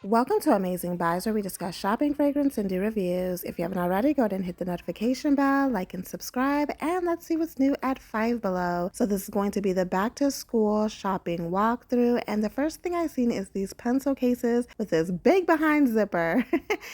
Welcome to Amazing Buys, where we discuss shopping, fragrance, and do reviews. If you haven't already, go ahead and hit the notification bell, like and subscribe, and let's see what's new at Five Below. So this is going to be the back to school shopping walkthrough, and the first thing I've seen is these pencil cases with this big behind zipper.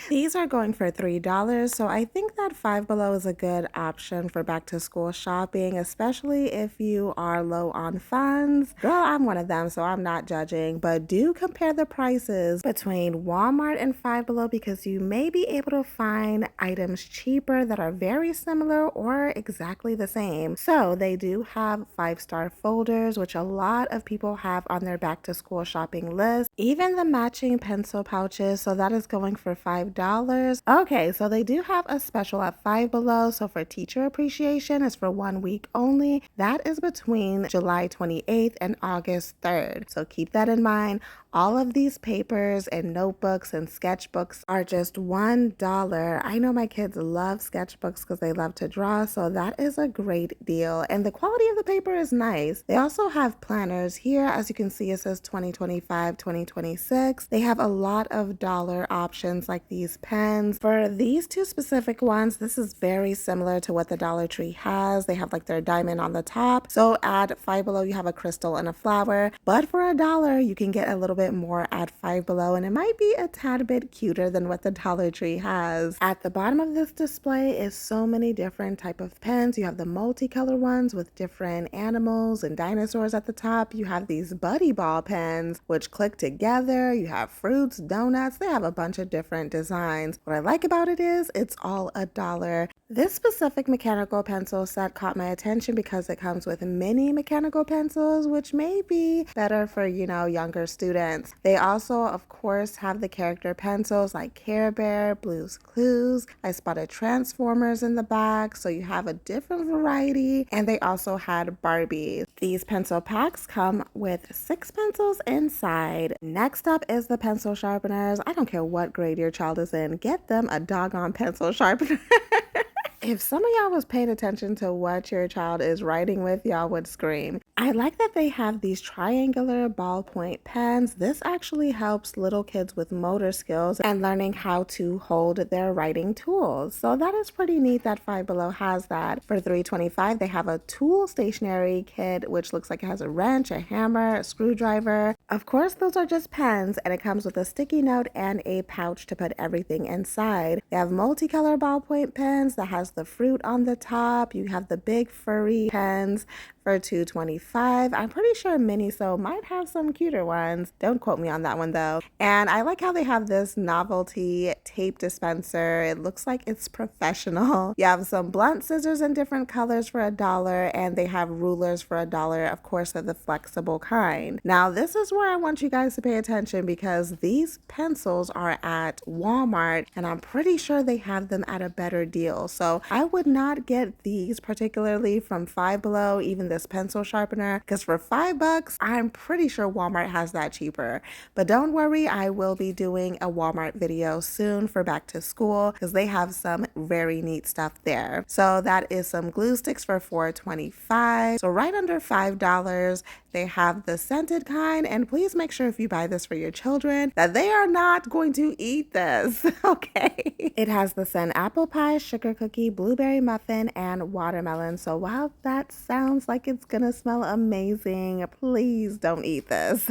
These are going for $3, so I think that Five Below is a good option for back to school shopping, especially if you are low on funds. Girl, I'm one of them, so I'm not judging, but do compare the prices between Walmart and Five Below because you may be able to find items cheaper that are very similar or exactly the same. So they do have 5-star folders, which a lot of people have on their back to school shopping list. Even the matching pencil pouches, so that is going for $5. Okay, so they do have a special at Five Below. So for teacher appreciation, it's for 1 week only. That is between July 28th and August 3rd. So keep that in mind. All of these papers and notebooks and sketchbooks are just $1. I know my kids love sketchbooks because they love to draw, so that is a great deal. And the quality of the paper is nice. They also have planners here. As you can see, it says 2025, 2026. They have a lot of dollar options like these pens. For these two specific ones, this is very similar to what the Dollar Tree has. They have like their diamond on the top. So at Five Below, you have a crystal and a flower. But for $1, you can get a little bit more at Five Below, and it might be a tad bit cuter than what the Dollar Tree has. At the bottom of this display is so many different type of pens. You have the multicolor ones with different animals and dinosaurs at the top. You have these buddy ball pens which click together. You have fruits, donuts. They have a bunch of different designs. What I like about it is it's all $1. This specific mechanical pencil set caught my attention because it comes with mini mechanical pencils, which may be better for, younger students. They also, of course, have the character pencils like Care Bear, Blue's Clues. I spotted Transformers in the back, so you have a different variety, and they also had Barbies. These pencil packs come with 6 pencils inside. Next up is the pencil sharpeners. I don't care what grade your child is in, get them a doggone pencil sharpener. If some of y'all was paying attention to what your child is writing with, y'all would scream. I like that they have these triangular ballpoint pens. This actually helps little kids with motor skills and learning how to hold their writing tools. So that is pretty neat that Five Below has that. For $3.25, they have a tool stationery kit, which looks like it has a wrench, a hammer, a screwdriver. Of course, those are just pens, and it comes with a sticky note and a pouch to put everything inside. They have multicolor ballpoint pens that has the fruit on the top. You have the big furry pens for $2.25. I'm pretty sure Miniso might have some cuter ones. Don't quote me on that one though. And I like how they have this novelty tape dispenser. It looks like it's professional. You have some blunt scissors in different colors for $1, and they have rulers for $1. Of course, they're the flexible kind. Now, this is where I want you guys to pay attention because these pencils are at Walmart, and I'm pretty sure they have them at a better deal. So I would not get these particularly from Five Below, even this pencil sharpener, because for $5, I'm pretty sure Walmart has that cheaper. But don't worry, I will be doing a Walmart video soon for back to school because they have some very neat stuff there. So that is some glue sticks for $4.25. So right under $5. They have the scented kind, and please make sure if you buy this for your children that they are not going to eat this, okay? It has the scent apple pie, sugar cookie, blueberry muffin, and watermelon. So while that sounds like it's gonna smell amazing, please don't eat this.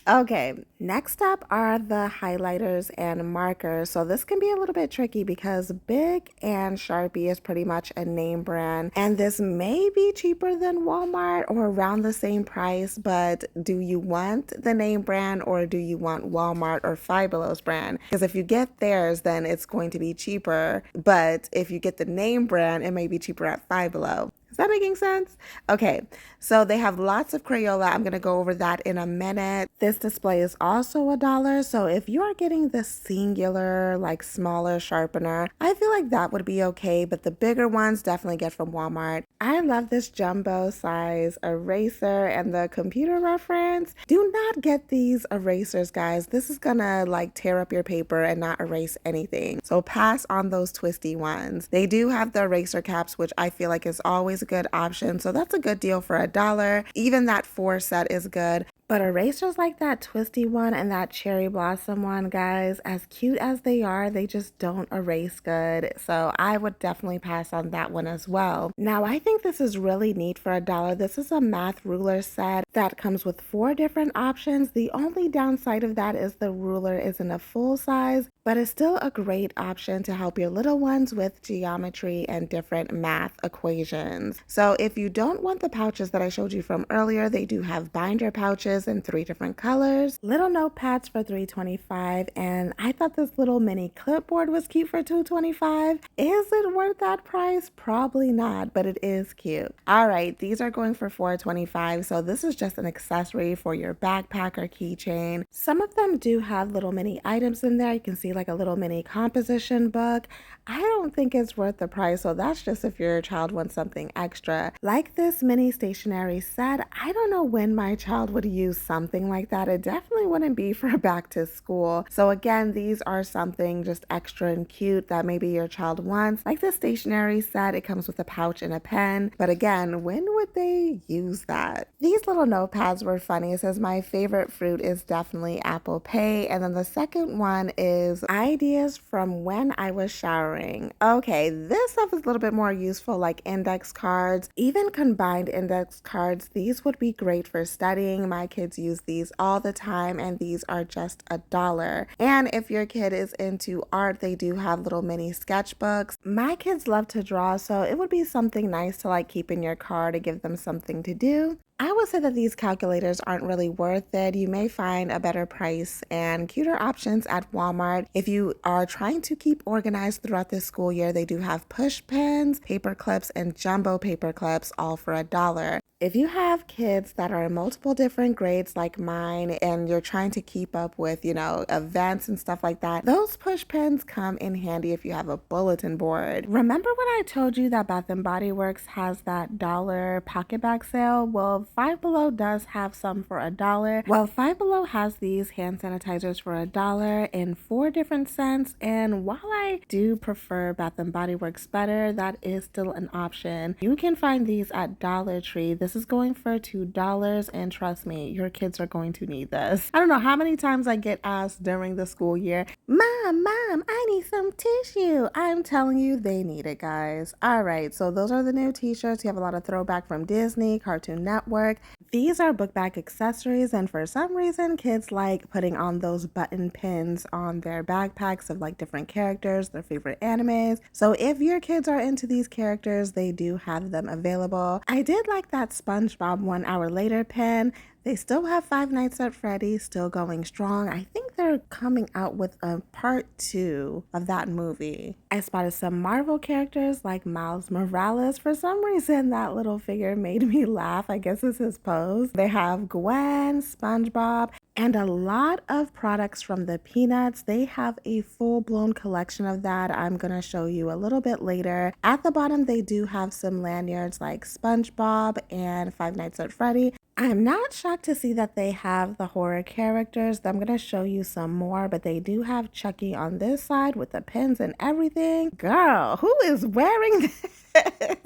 Okay, next up are the highlighters and markers. So this can be a little bit tricky because Bic and Sharpie is pretty much a name brand, and this may be cheaper than Walmart or around the same price, but do you want the name brand or do you want Walmart or Five Below's brand? Because if you get theirs, then it's going to be cheaper, but if you get the name brand, it may be cheaper at Five Below. Is that making sense? Okay, so they have lots of Crayola. I'm going to go over that in a minute. This display is also $1. So if you are getting the singular, like smaller sharpener, I feel like that would be okay, but the bigger ones definitely get from Walmart. I love this jumbo size eraser and the computer reference. Do not get these erasers, guys. This is gonna like tear up your paper and not erase anything. So pass on those twisty ones. They do have the eraser caps, which I feel like is always a good option. So that's a good deal for $1. Even that 4 set is good. But erasers like that twisty one and that cherry blossom one, guys, as cute as they are, they just don't erase good. So I would definitely pass on that one as well. Now, I think this is really neat for $1. This is a math ruler set that comes with 4 different options. The only downside of that is the ruler isn't a full size, but it's still a great option to help your little ones with geometry and different math equations. So if you don't want the pouches that I showed you from earlier, they do have binder pouches in 3 different colors, little notepads for $3.25, and I thought this little mini clipboard was cute for $2.25. Is it worth that price? Probably not, but it is cute. All right, these are going for $4.25, so this is just an accessory for your backpack or keychain. Some of them do have little mini items in there. You can see like a little mini composition book. I don't think it's worth the price, so that's just if your child wants something extra. Like this mini stationery set, I don't know when my child would use something like that. It definitely wouldn't be for back to school. So again, these are something just extra and cute that maybe your child wants. Like the stationery set, it comes with a pouch and a pen. But again, when would they use that? These little notepads were funny. It says my favorite fruit is definitely apple pay. And then the second one is ideas from when I was showering. Okay, this stuff is a little bit more useful, like index cards, even combined index cards. These would be great for studying. My kids use these all the time, and these are just $1. And if your kid is into art, they do have little mini sketchbooks. My kids love to draw, so it would be something nice to like keep in your car to give them something to do. I would say that these calculators aren't really worth it. You may find a better price and cuter options at Walmart. If you are trying to keep organized throughout this school year, they do have push pins, paper clips, and jumbo paper clips, all for $1. If you have kids that are in multiple different grades like mine and you're trying to keep up with, events and stuff like that, those push pins come in handy if you have a bulletin board. Remember when I told you that Bath & Body Works has that $1 pocket bag sale? Well, Five Below does have some for $1. Well, Five Below has these hand sanitizers for $1 in 4 different scents, and while I do prefer Bath & Body Works better, that is still an option. You can find these at Dollar Tree. This is going for $2, and trust me, your kids are going to need this. I don't know how many times I get asked during the school year, Mom, I need some tissue. I'm telling you, they need it, guys. All right, so those are the new t-shirts. You have a lot of throwback from Disney, Cartoon Network. These are book bag accessories, and for some reason, kids like putting on those button pins on their backpacks of like different characters, their favorite animes. So if your kids are into these characters, they do have them available. I did like that SpongeBob 1 Hour Later pin. They still have Five Nights at Freddy's still going strong. I think they're coming out with a part 2 of that movie. I spotted some Marvel characters like Miles Morales. For some reason, that little figure made me laugh. I guess it's his pose. They have Gwen, SpongeBob, and a lot of products from the Peanuts. They have a full-blown collection of that. I'm going to show you a little bit later. At the bottom, they do have some lanyards like SpongeBob and Five Nights at Freddy. I'm not shocked to see that they have the horror characters. I'm going to show you some more, but they do have Chucky on this side with the pins and everything. Girl, who is wearing this?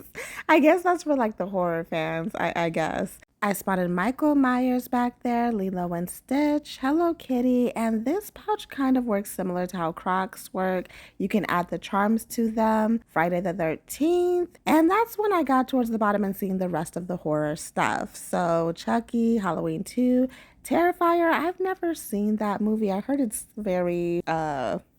I guess that's for like the horror fans, I guess. I spotted Michael Myers back there, Lilo and Stitch, Hello Kitty, and this pouch kind of works similar to how Crocs work. You can add the charms to them, Friday the 13th, and that's when I got towards the bottom and seeing the rest of the horror stuff. So Chucky, Halloween 2, Terrifier, I've never seen that movie. I heard it's very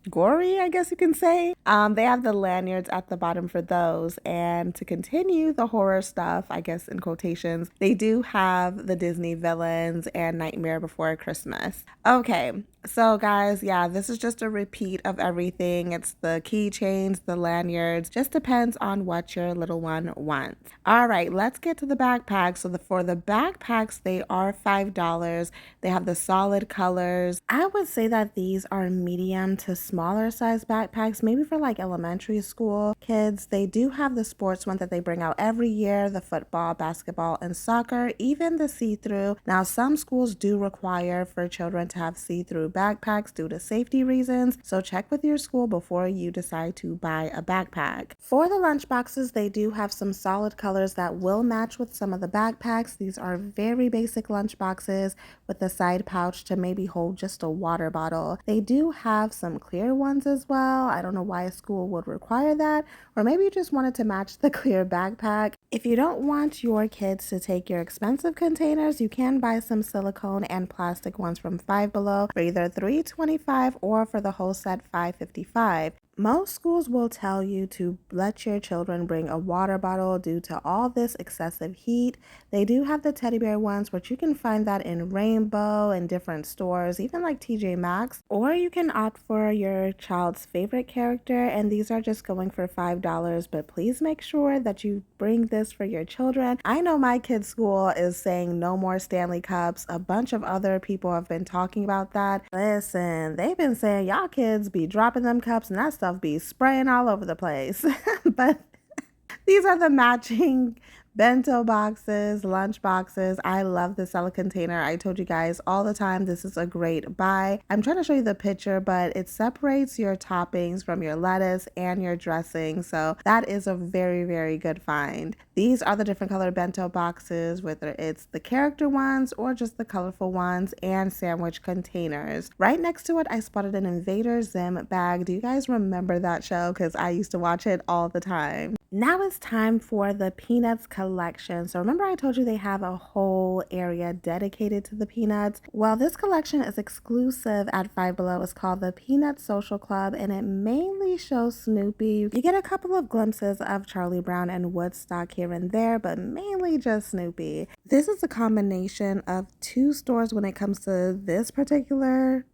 gory, I guess you can say. They have the lanyards at the bottom for those. And to continue the horror stuff, I guess in quotations, they do have the Disney villains and Nightmare Before Christmas. Okay, so guys, yeah, this is just a repeat of everything. It's the keychains, the lanyards, just depends on what your little one wants. All right, let's get to the backpacks. So for the backpacks, they are $5. They have the solid colors. I would say that these are medium to small smaller size backpacks, maybe for like elementary school kids. They do have the sports one that they bring out every year, the football, basketball, and soccer, even the see-through. Now, some schools do require for children to have see-through backpacks due to safety reasons, so check with your school before you decide to buy a backpack. For the lunch boxes, they do have some solid colors that will match with some of the backpacks. These are very basic lunch boxes with a side pouch to maybe hold just a water bottle. They do have some clear ones as well. I don't know why a school would require that, or maybe you just wanted to match the clear backpack. If you don't want your kids to take your expensive containers, you can buy some silicone and plastic ones from Five Below for either $3.25 or for the whole set $5.55. Most schools will tell you to let your children bring a water bottle due to all this excessive heat. They do have the teddy bear ones, but you can find that in Rainbow and different stores, even like TJ Maxx. Or you can opt for your child's favorite character, and these are just going for $5. But please make sure that you bring this for your children. I know my kids' school is saying no more Stanley Cups. A bunch of other people have been talking about that. Listen, they've been saying y'all kids be dropping them cups and that stuff be spraying all over the place. But these are the matching bento boxes, lunch boxes. I love the Cella container. I told you guys all the time this is a great buy. I'm trying to show you the picture, but it separates your toppings from your lettuce and your dressing. So that is a very, very good find. These are the different colored bento boxes, whether it's the character ones or just the colorful ones, and sandwich containers. Right next to it, I spotted an Invader Zim bag. Do you guys remember that show? Because I used to watch it all the time. Now it's time for the Peanuts collection. So remember I told you they have a whole area dedicated to the Peanuts? Well, this collection is exclusive at Five Below. It's called the Peanuts Social Club, and it mainly shows Snoopy. You get a couple of glimpses of Charlie Brown and Woodstock here and there, but mainly just Snoopy. This is a combination of two stores when it comes to this particular,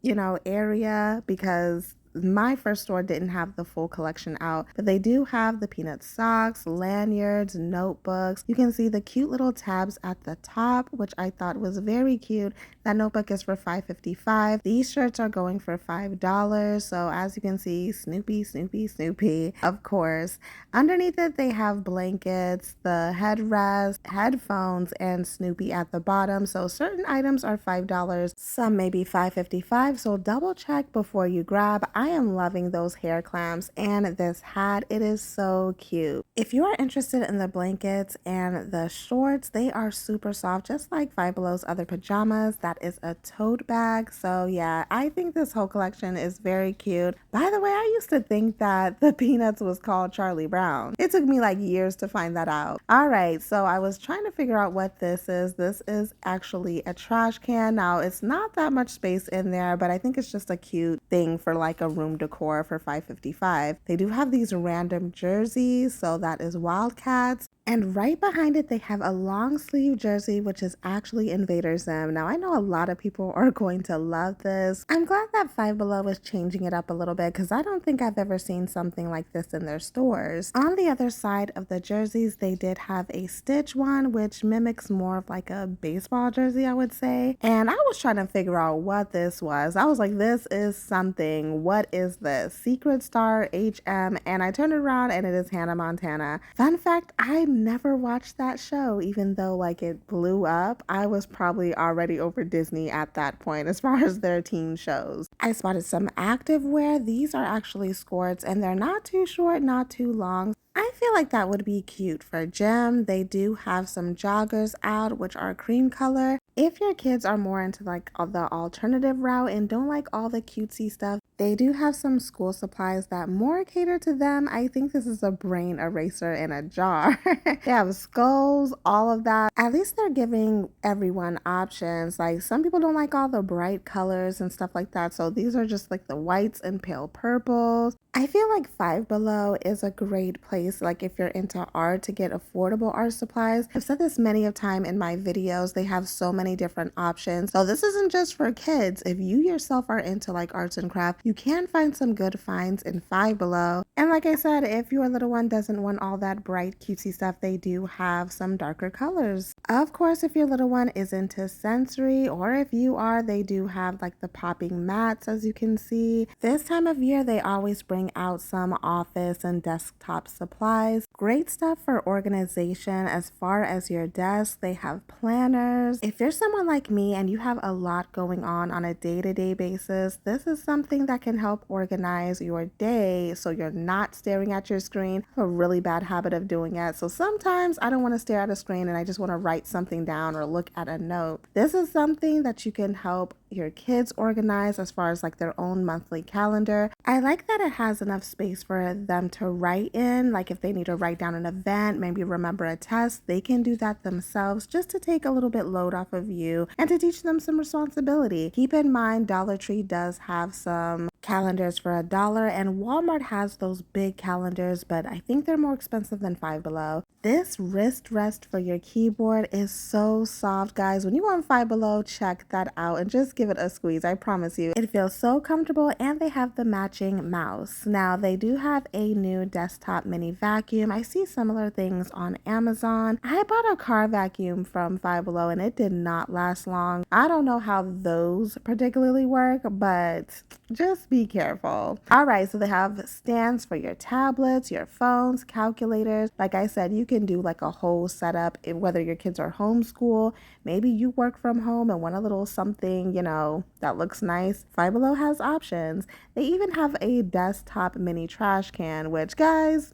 area, because my first store didn't have the full collection out, but they do have the Peanut socks, lanyards, notebooks. You can see the cute little tabs at the top, which I thought was very cute. That notebook is for $5.55. These shirts are going for $5. So as you can see, Snoopy, Snoopy, Snoopy, of course. Underneath it, they have blankets, the headrest, headphones, and Snoopy at the bottom. So certain items are $5, some maybe $5.55. So double check before you grab. I am loving those hair clamps and this hat. It is so cute. If you are interested in the blankets and the shorts, they are super soft, just like Five Below's other pajamas. That is a tote bag. So yeah, I think this whole collection is very cute. By the way, I used to think that the Peanuts was called Charlie Brown. It took me like years to find that out. All right, so I was trying to figure out what this is. This is actually a trash can. Now, it's not that much space in there, but I think it's just a cute thing for like a room decor for $5.55. They do have these random jerseys, so that is Wildcats. And right behind it, they have a long sleeve jersey, which is actually Invader Zim. Now, I know a lot of people are going to love this. I'm glad that Five Below is changing it up a little bit because I don't think I've ever seen something like this in their stores. On the other side of the jerseys, they did have a Stitch one, which mimics more of like a baseball jersey, I would say. And I was trying to figure out what this was. I was like, this is something. What is this? Secret Star HM. And I turned it around and it is Hannah Montana. Fun fact, I never watched that show, even though like it blew up. I was probably already over Disney at that point as far as their teen shows. I spotted some activewear. These are actually skirts and they're not too short, not too long. I feel like that would be cute for gym. They do have some joggers out, which are cream color. If your kids are more into like the alternative route and don't like all the cutesy stuff, they do have some school supplies that more cater to them. I think this is a brain eraser in a jar. They have skulls, all of that. At least they're giving everyone options. Like some people don't like all the bright colors and stuff like that. So these are just like the whites and pale purples. I feel like Five Below is a great place, like if you're into art, to get affordable art supplies. I've said this many of time in my videos. They have so many different options. So this isn't just for kids. If you yourself are into like arts and craft, you can find some good finds in Five Below. And like I said, if your little one doesn't want all that bright, cutesy stuff, they do have some darker colors. Of course, if your little one is into sensory, or if you are, they do have like the popping mats, as you can see. This time of year, they always bring out some office and desktop supplies. Great stuff for organization as far as your desk. They have planners. If you're someone like me and you have a lot going on a day-to-day basis, this is something that can help organize your day so you're not staring at your screen. I have a really bad habit of doing it. So sometimes I don't want to stare at a screen and I just want to write something down or look at a note. This is something that you can help your kids organize as far as like their own monthly calendar. I like that it has enough space for them to write in, like if they need to write down an event, maybe remember a test, they can do that themselves just to take a little bit load off of you and to teach them some responsibility. Keep in mind, Dollar Tree does have some calendars for $1 and Walmart has those big calendars, but I think they're more expensive than Five Below. This wrist rest for your keyboard is so soft, guys. When you want Five Below, check that out and just give it a squeeze. I promise you, it feels so comfortable, and they have the matching mouse. Now, they do have a new desktop mini vacuum. I see similar things on Amazon. I bought a car vacuum from Five Below and it did not last long. I don't know how those particularly work, but just be careful. All right, so they have stands for your tablets, your phones, calculators. Like I said, you can do like a whole setup, whether your kids are homeschool, maybe you work from home and want a little something, that looks nice. Five Below has options. They even have a desktop mini trash can, which, guys,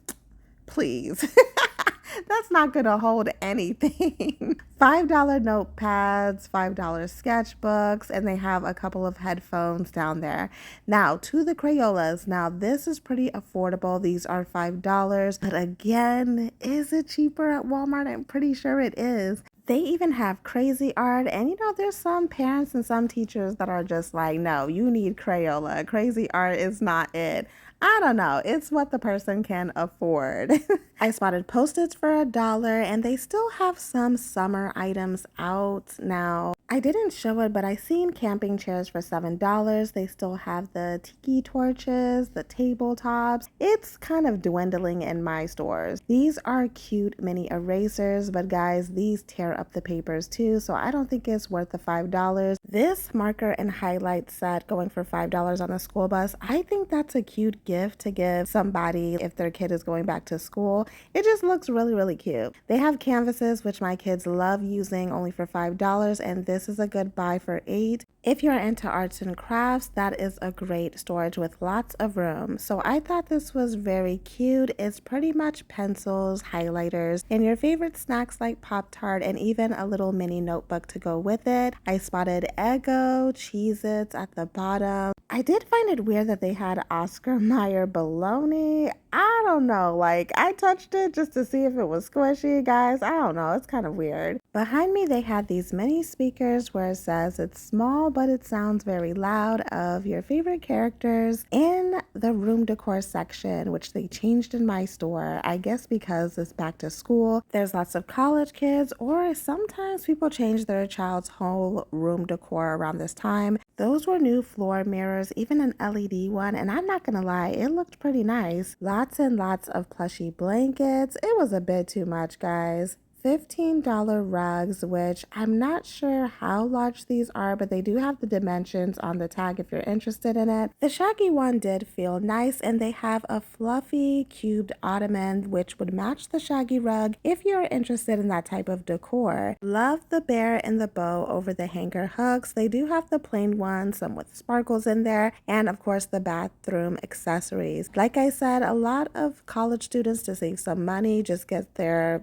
please. That's not going to hold anything. $5 notepads, $5 sketchbooks, and they have a couple of headphones down there. Now, to the Crayolas. Now, this is pretty affordable. These are $5. But again, is it cheaper at Walmart? I'm pretty sure it is. They even have crazy art, and there's some parents and some teachers that are just like, no, you need Crayola. Crazy art is not it. I don't know. It's what the person can afford. I spotted Post-its for $1, and they still have some summer items out now. I didn't show it, but I seen camping chairs for $7. They still have the tiki torches, the tabletops. It's kind of dwindling in my stores. These are cute mini erasers, but guys, these tear up the papers too, so I don't think it's worth the $5. This marker and highlight set going for $5 on the school bus, I think that's a cute gift to give somebody if their kid is going back to school. It just looks really, really cute. They have canvases, which my kids love using, only for $5, and this is a good buy for $8. If you're into arts and crafts, that is a great storage with lots of room. So I thought this was very cute. It's pretty much pencils, highlighters, and your favorite snacks like Pop-Tart, and even a little mini notebook to go with it. I spotted Eggo, Cheez-Its at the bottom. I did find it weird that they had Oscar Mayer bologna. I don't know, like I touched it just to see if it was squishy, guys. I don't know, it's kind of weird. Behind me, they had these mini speakers where it says it's small, but it sounds very loud, of your favorite characters in the room decor section, which they changed in my store. I guess because it's back to school, there's lots of college kids, or sometimes people change their child's whole room decor around this time. Those were new floor mirrors, even an LED one, and I'm not gonna lie, it looked pretty nice. Lots and lots of plushy blankets. It was a bit too much, guys. $15 rugs, which I'm not sure how large these are, but they do have the dimensions on the tag if you're interested in it. The shaggy one did feel nice, and they have a fluffy cubed ottoman which would match the shaggy rug if you're interested in that type of decor. Love the bear and the bow over the hanger hooks. They do have the plain ones, some with sparkles in there, and of course the bathroom accessories. Like I said, a lot of college students, to save some money, just get their,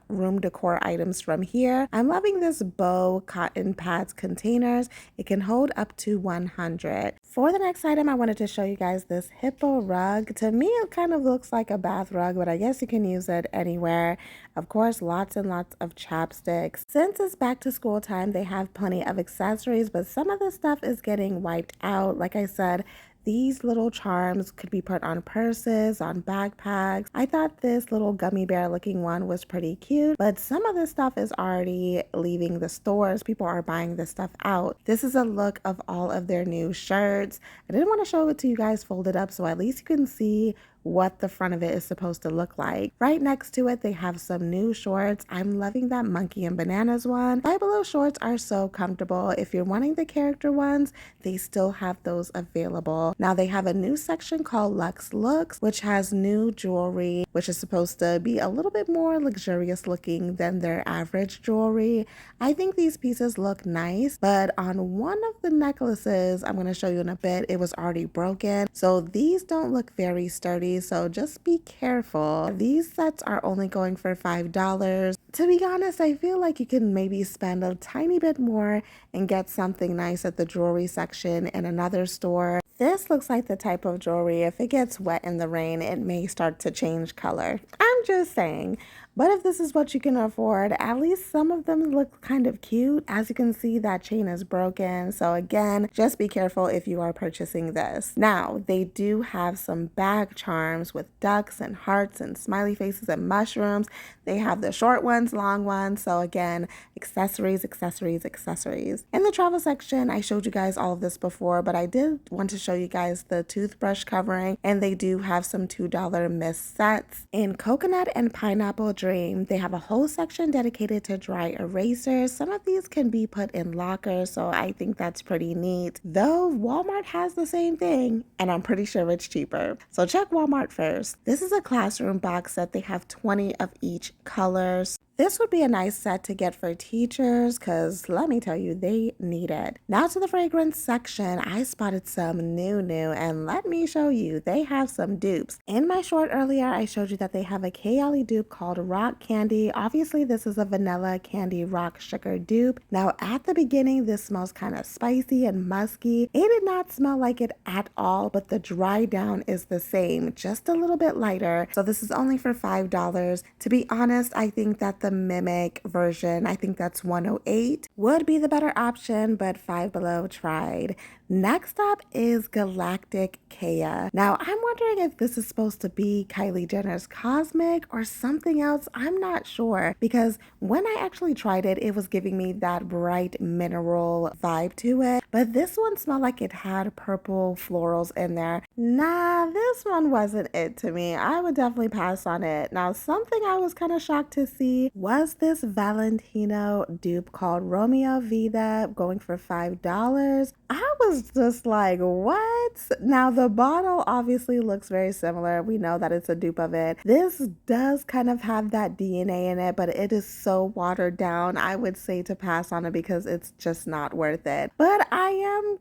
room decor items from here. I'm loving this bow cotton pads containers. It can hold up to 100. For the next item, I wanted to show you guys this hippo rug. To me, it kind of looks like a bath rug, but I guess you can use it anywhere. Of course, lots and lots of chapsticks. Since it's back to school time, they have plenty of accessories, but some of the stuff is getting wiped out. Like I said, these little charms could be put on purses, on backpacks. I thought this little gummy bear looking one was pretty cute, but some of this stuff is already leaving the stores. People are buying this stuff out. This is a look of all of their new shirts. I didn't want to show it to you guys folded up, so at least you can see what the front of it is supposed to look like. Right next to it, they have some new shorts. I'm loving that monkey and bananas one. Five Below shorts are so comfortable. If you're wanting the character ones, they still have those available. Now they have a new section called Luxe Looks, which has new jewelry, which is supposed to be a little bit more luxurious looking than their average jewelry. I think these pieces look nice, but on one of the necklaces I'm going to show you in a bit, it was already broken. So these don't look very sturdy, so just be careful. These sets are only going for $5. To be honest, I feel like you can maybe spend a tiny bit more and get something nice at the jewelry section in another store. This looks like the type of jewelry, if it gets wet in the rain, it may start to change color. I'm just saying. But if this is what you can afford, at least some of them look kind of cute. As you can see, that chain is broken. So again, just be careful if you are purchasing this. Now, they do have some bag charms with ducks and hearts and smiley faces and mushrooms. They have the short ones, long ones. So again, accessories, accessories, accessories. In the travel section, I showed you guys all of this before, but I did want to show you guys the toothbrush covering, and they do have some $2 mist sets in coconut and pineapple dream. They have a whole section dedicated to dry erasers. Some of these can be put in lockers, so I think that's pretty neat. Though Walmart has the same thing, and I'm pretty sure it's cheaper. So check Walmart first. This is a classroom box set. They have 20 of each colors. This would be a nice set to get for teachers because let me tell you, they need it. Now to the fragrance section, I spotted some new and let me show you, they have some dupes. In my short earlier, I showed you that they have a Kayali dupe called Rock Candy. Obviously, this is a vanilla candy rock sugar dupe. Now at the beginning, this smells kind of spicy and musky. It did not smell like it at all, but the dry down is the same, just a little bit lighter. So this is only for $5. To be honest, I think that the Mimic version, I think that's 108, would be the better option, but Five Below tried. Next up is Galactic Kea. Now, I'm wondering if this is supposed to be Kylie Jenner's Cosmic or something else. I'm not sure because when I actually tried it, it was giving me that bright mineral vibe to it. But this one smelled like it had purple florals in there. Nah, this one wasn't it to me. I would definitely pass on it. Now, something I was kind of shocked to see was this Valentino dupe called Romeo Vida going for $5. I was just like, what? Now, the bottle obviously looks very similar. We know that it's a dupe of it. This does kind of have that DNA in it, but it is so watered down. I would say to pass on it because it's just not worth it. But I am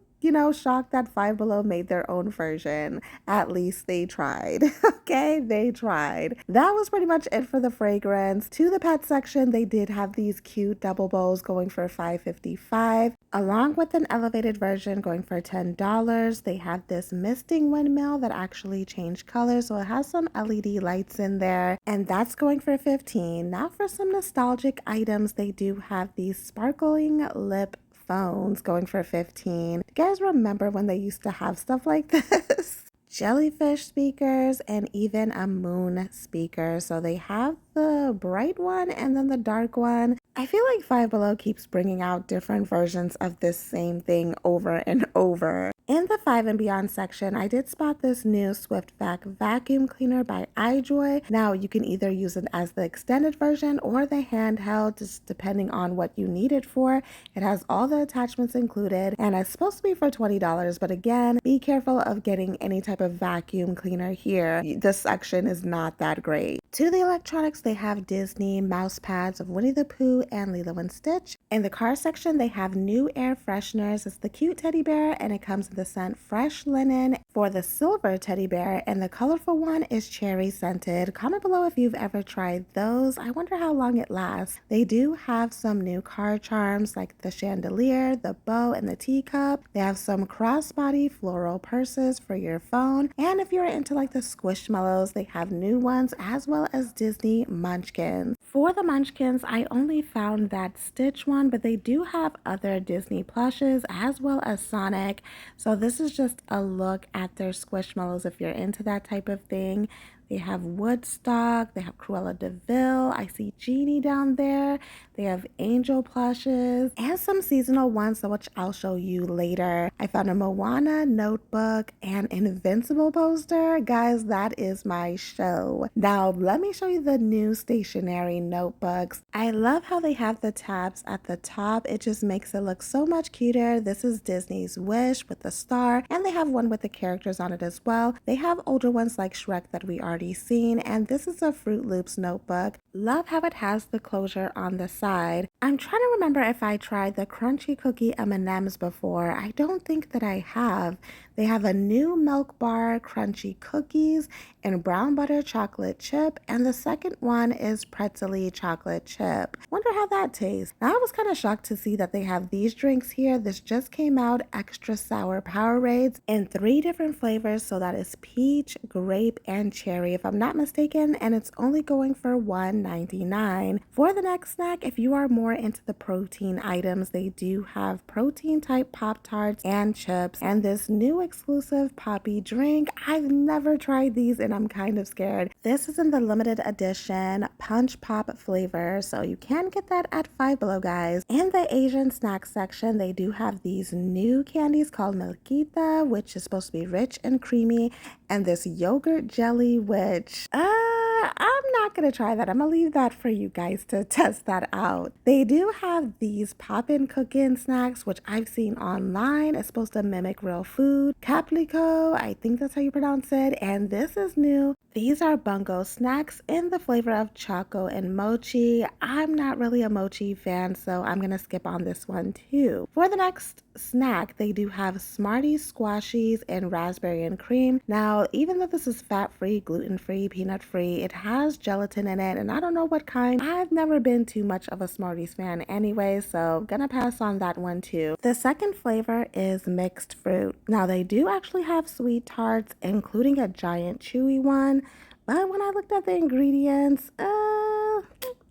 shocked that Five Below made their own version. At least they tried. Okay, they tried. That was pretty much it for the fragrance. To the pet section, they did have these cute double bows going for $5.55, along with an elevated version going for $10. They have this misting windmill that actually changed colors, so it has some LED lights in there, and that's going for $15. Now for some nostalgic items, they do have these sparkling lip phones going for $15. You guys remember when they used to have stuff like this? Jellyfish speakers and even a moon speaker. So they have the bright one and then the dark one. I feel like Five Below keeps bringing out different versions of this same thing over and over. In the 5 and Beyond section, I did spot this new Swift Vac vacuum cleaner by iJoy. Now you can either use it as the extended version or the handheld, just depending on what you need it for. It has all the attachments included and it's supposed to be for $20, but again, be careful of getting any type of vacuum cleaner here. This section is not that great. To the electronics, they have Disney mouse pads of Winnie the Pooh and Lilo and Stitch. In the car section, they have new air fresheners. It's the cute teddy bear and it comes in the scent Fresh Linen for the silver teddy bear, and the colorful one is cherry scented. Comment below if you've ever tried those. I wonder how long it lasts. They do have some new car charms like the chandelier, the bow, and the teacup. They have some crossbody floral purses for your phone, and if you're into like the squishmallows, they have new ones as well as Disney munchkins. For the munchkins, I only found that Stitch one, but they do have other Disney plushes as well as Sonic. So this is just a look at their squishmallows if you're into that type of thing. They have Woodstock, they have Cruella de Vil, I see Genie down there, they have Angel plushes, and some seasonal ones, which I'll show you later. I found a Moana notebook and Invincible poster. Guys, that is my show. Now, let me show you the new stationery notebooks. I love how they have the tabs at the top. It just makes it look so much cuter. This is Disney's Wish with the star, and they have one with the characters on it as well. They have older ones like Shrek that we already seen, and this is a Fruit Loops notebook. Love how it has the closure on the side. I'm trying to remember if I tried the crunchy cookie M&Ms before. I don't think that I have. They have a new Milk Bar crunchy cookies and brown butter chocolate chip, and the second one is pretzely chocolate chip. Wonder how that tastes. Now, I was kind of shocked to see that they have these drinks here. This just came out, extra sour Powerades in 3 different flavors. So that is peach, grape, and cherry, if I'm not mistaken, and it's only going for $1.99. For the next snack, if you are more into the protein items, they do have protein type Pop-Tarts and chips, and this new exclusive Poppy drink. I've never tried these and I'm kind of scared. This is in the limited edition Punch Pop flavor, so you can get that at Five Below, guys. In the Asian snack section, they do have these new candies called Milkita, which is supposed to be rich and creamy, and this yogurt jelly, which I'm not gonna try that. I'm gonna leave that for you guys to test that out. They do have these pop-in cook-in snacks, which I've seen online. It's supposed to mimic real food. Caplico, I think that's how you pronounce it, and this is new. These are bungo snacks in the flavor of choco and mochi. I'm not really a mochi fan, so I'm gonna skip on this one too. For the next snack, they do have Smarties Squashies and raspberry and cream. Now, even though this is fat-free, gluten-free, peanut-free, it has gelatin in it, and I don't know what kind. I've never been too much of a Smarties fan anyway, so gonna pass on that one too. The second flavor is mixed fruit. Now, they do actually have sweet tarts, including a giant chewy one, but when I looked at the ingredients,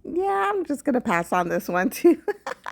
yeah, I'm just gonna pass on this one too.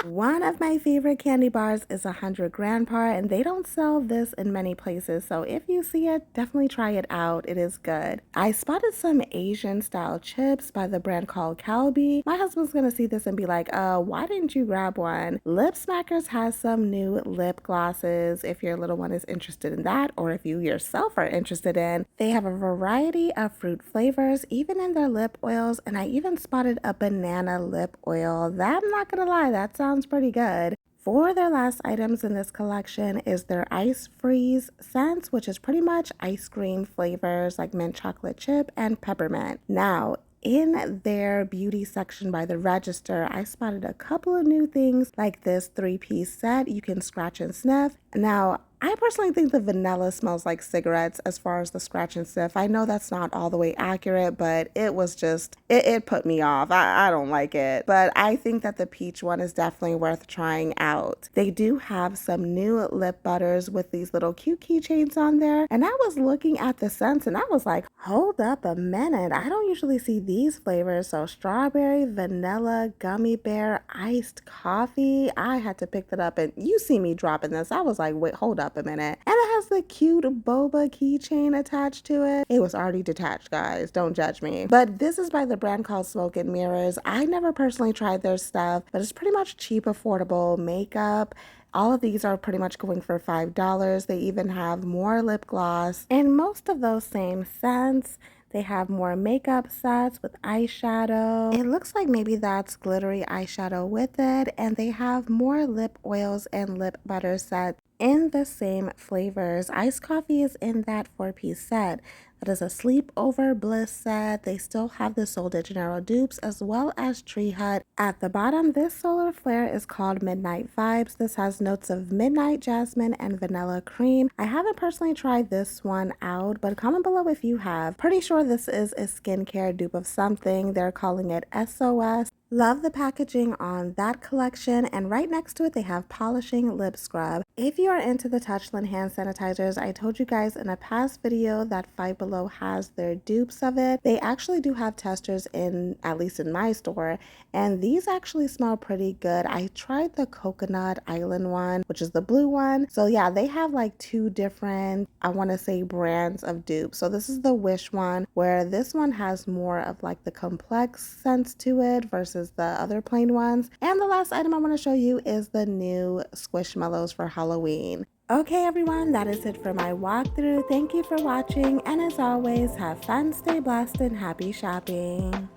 One of my favorite candy bars is 100 Grandpa, and they don't sell this in many places, so if you see it, definitely try it out. It is good. I spotted some Asian style chips by the brand called Calbee. My husband's gonna see this and be like, why didn't you grab one? Lip Smackers has some new lip glosses if your little one is interested in that, or if you yourself are interested in. They have a variety of fruit flavors, even in their lip oils, and I even spotted a banana lip oil. That, I'm not gonna lie, that sounds pretty good. For their last items in this collection is their Ice Freeze scents, which is pretty much ice cream flavors like mint chocolate chip and peppermint. Now, in their beauty section by the register, I spotted a couple of new things like this 3-piece set you can scratch and sniff. Now, I personally think the vanilla smells like cigarettes as far as the scratch and sniff. I know that's not all the way accurate, but it was just, it put me off. I don't like it. But I think that the peach one is definitely worth trying out. They do have some new lip butters with these little cute keychains on there. And I was looking at the scents and I was like, hold up a minute. I don't usually see these flavors. So strawberry, vanilla, gummy bear, iced coffee. I had to pick that up, and you see me dropping this. I was like, wait, hold up a minute. And it has the cute boba keychain attached to it. It was already detached, guys. Don't judge me. But this is by the brand called Smoke and Mirrors. I never personally tried their stuff, but it's pretty much cheap, affordable makeup. All of these are pretty much going for $5. They even have more lip gloss and most of those same scents. They have more makeup sets with eyeshadow. It looks like maybe that's glittery eyeshadow with it. And they have more lip oils and lip butter sets in the same flavors. Iced coffee is in that 4-piece set. That is a sleepover bliss set. They still have the Sol de Janeiro dupes as well as Tree Hut. At the bottom, this solar flare is called Midnight Vibes. This has notes of midnight jasmine and vanilla cream. I haven't personally tried this one out, but comment below if you have. Pretty sure this is a skincare dupe of something. They're calling it SOS. Love the packaging on that collection, and right next to it they have polishing lip scrub. If you are into the Touchland hand sanitizers, I told you guys in a past video that Five Below has their dupes of it. They actually do have testers in, at least in my store, and these actually smell pretty good. I tried the Coconut Island one, which is the blue one. So yeah, they have like two different, I want to say, brands of dupes. So this is the Wish one, where this one has more of like the complex scents to it versus the other plain ones. And the last item I want to show you is the new Squishmallows for Halloween. Okay everyone, that is it for my walkthrough. Thank you for watching, and as always, have fun, stay blessed, and happy shopping.